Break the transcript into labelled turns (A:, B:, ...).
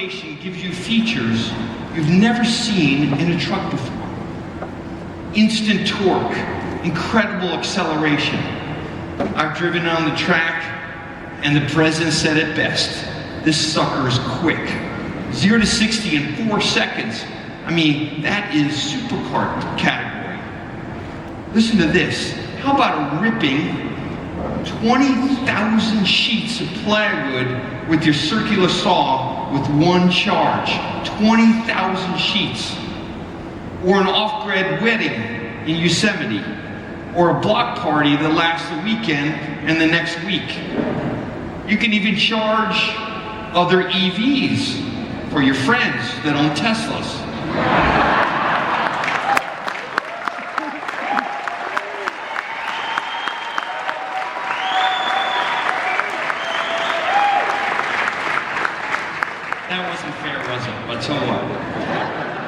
A: application gives you features you've never seen in a truck before. Instant torque, incredible acceleration. I've driven on the track, and the president said it best. This sucker is quick. 0 to 60 in 4 seconds. I mean, that is supercar category. Listen to this. How about a ripping 20,000 sheets of plywood with your circular saw with one charge? 20,000 sheets. Or an off-grid wedding in Yosemite. Or a block party that lasts the weekend and the next week. You can even charge other EVs for your friends that own Teslas. That wasn't fair, was it? But so what?